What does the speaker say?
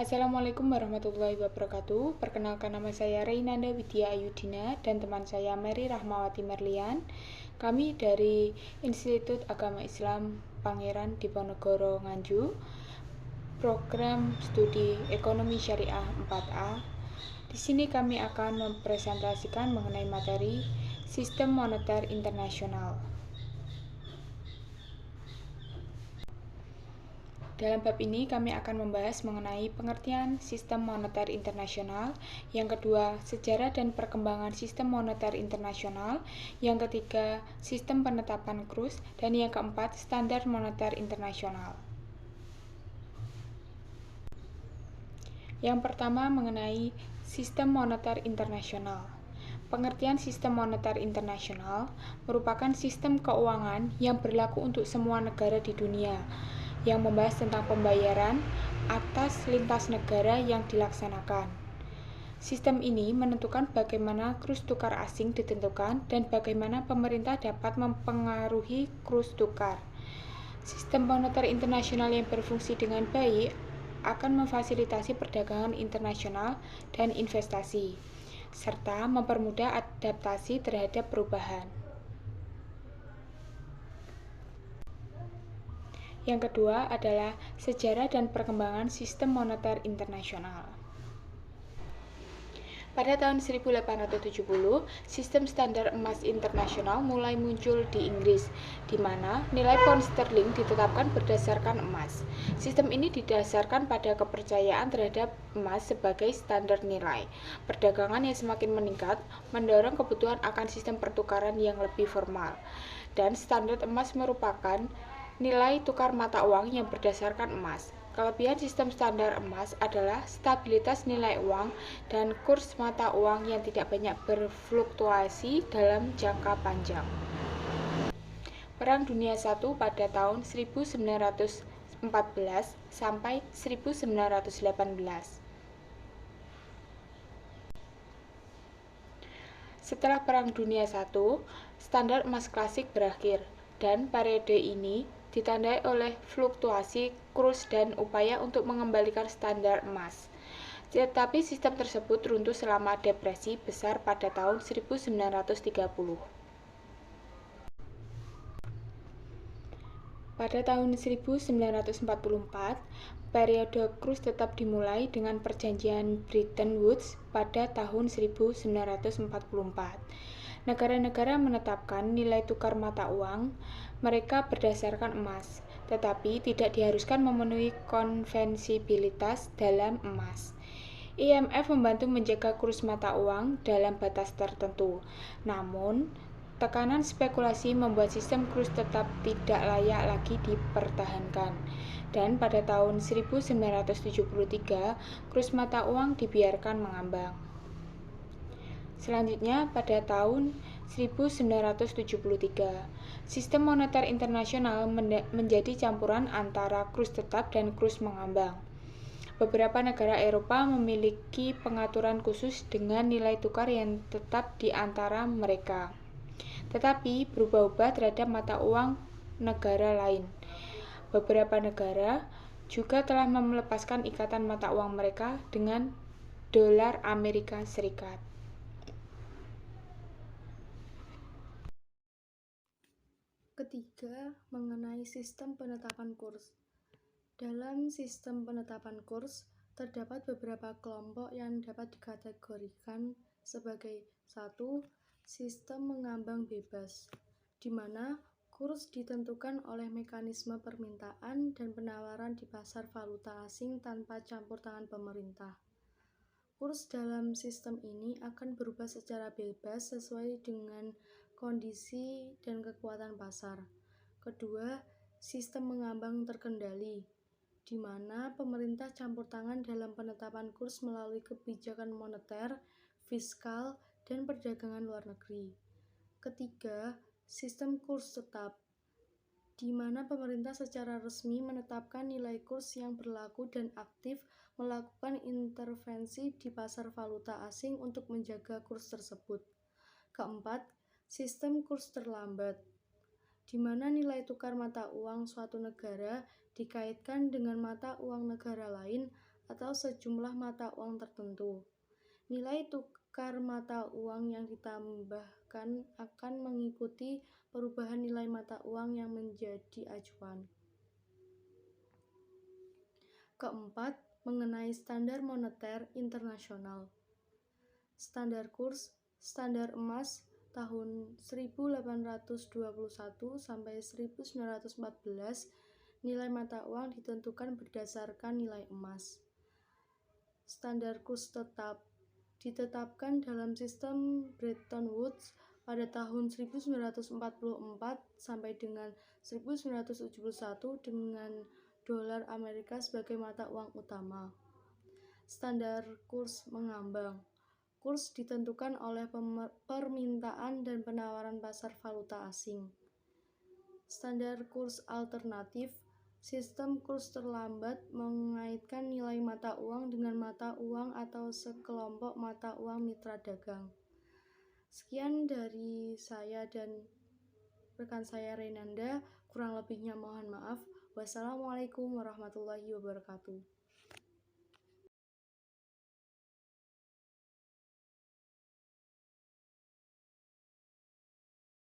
Assalamualaikum warahmatullahi wabarakatuh. Perkenalkan, nama saya Reynanda Widya Ayudina dan teman saya Mary Rahmawati Merlian. Kami dari Institut Agama Islam Pangeran Diponegoro Nganjuk, program studi Ekonomi Syariah 4A. Di sini kami akan mempresentasikan mengenai materi Sistem Moneter Internasional. Dalam bab ini kami akan membahas mengenai pengertian sistem moneter internasional, yang kedua, sejarah dan perkembangan sistem moneter internasional, yang ketiga, sistem penetapan kurs, dan yang keempat, standar moneter internasional. Yang pertama mengenai sistem moneter internasional. Pengertian sistem moneter internasional merupakan sistem keuangan yang berlaku untuk semua negara di dunia, yang membahas tentang pembayaran atas lintas negara yang dilaksanakan. Sistem ini menentukan bagaimana kurs tukar asing ditentukan dan bagaimana pemerintah dapat mempengaruhi kurs tukar. Sistem moneter internasional yang berfungsi dengan baik akan memfasilitasi perdagangan internasional dan investasi, serta mempermudah adaptasi terhadap perubahan. Yang kedua adalah sejarah dan perkembangan sistem moneter internasional. Pada tahun 1870, sistem standar emas internasional mulai muncul di Inggris, di mana nilai pound sterling ditetapkan berdasarkan emas. Sistem ini didasarkan pada kepercayaan terhadap emas sebagai standar nilai. Perdagangan yang semakin meningkat mendorong kebutuhan akan sistem pertukaran yang lebih formal, dan standar emas merupakan nilai tukar mata uang yang berdasarkan emas. Kelebihan sistem standar emas adalah stabilitas nilai uang dan kurs mata uang yang tidak banyak berfluktuasi dalam jangka panjang. Perang Dunia I pada tahun 1914 sampai 1918. Setelah Perang Dunia I, standar emas klasik berakhir, dan periode ini ditandai oleh fluktuasi kurs dan upaya untuk mengembalikan standar emas. Tetapi sistem tersebut runtuh selama depresi besar pada tahun 1930. Pada tahun 1944, periode kurs tetap dimulai dengan perjanjian Bretton Woods pada tahun 1944. Negara-negara menetapkan nilai tukar mata uang mereka berdasarkan emas, tetapi tidak diharuskan memenuhi konvensibilitas dalam emas. IMF membantu menjaga kurs mata uang dalam batas tertentu. Namun, tekanan spekulasi membuat sistem kurs tetap tidak layak lagi dipertahankan. Dan pada tahun 1973, kurs mata uang dibiarkan mengambang. Selanjutnya, pada tahun 1973, sistem moneter internasional menjadi campuran antara kurs tetap dan kurs mengambang. Beberapa negara Eropa memiliki pengaturan khusus dengan nilai tukar yang tetap di antara mereka, tetapi berubah-ubah terhadap mata uang negara lain. Beberapa negara juga telah melepaskan ikatan mata uang mereka dengan dolar Amerika Serikat. Ketiga, mengenai sistem penetapan kurs. Dalam sistem penetapan kurs, terdapat beberapa kelompok yang dapat dikategorikan sebagai 1. Sistem mengambang bebas, di mana kurs ditentukan oleh mekanisme permintaan dan penawaran di pasar valuta asing tanpa campur tangan pemerintah. Kurs dalam sistem ini akan berubah secara bebas sesuai dengan kondisi dan kekuatan pasar. Kedua, sistem mengambang terkendali, di mana pemerintah campur tangan dalam penetapan kurs melalui kebijakan moneter, fiskal, dan perdagangan luar negeri. Ketiga, sistem kurs tetap, di mana pemerintah secara resmi menetapkan nilai kurs yang berlaku dan aktif melakukan intervensi di pasar valuta asing untuk menjaga kurs tersebut. Keempat, sistem kurs terlambat, di mana nilai tukar mata uang suatu negara dikaitkan dengan mata uang negara lain atau sejumlah mata uang tertentu. Nilai tukar mata uang yang ditambahkan akan mengikuti perubahan nilai mata uang yang menjadi acuan. Keempat, mengenai standar moneter internasional. Standar kurs, standar emas tahun 1821 sampai 1914, nilai mata uang ditentukan berdasarkan nilai emas. Standar kurs tetap ditetapkan dalam sistem Bretton Woods pada tahun 1944 sampai dengan 1971 dengan dolar Amerika sebagai mata uang utama. Standar kurs mengambang. Kurs ditentukan oleh permintaan dan penawaran pasar valuta asing. Standar kurs alternatif. Sistem kurs terlambat mengaitkan nilai mata uang dengan mata uang atau sekelompok mata uang mitra dagang. Sekian dari saya dan rekan saya Renanda, kurang lebihnya mohon maaf. Wassalamualaikum warahmatullahi wabarakatuh.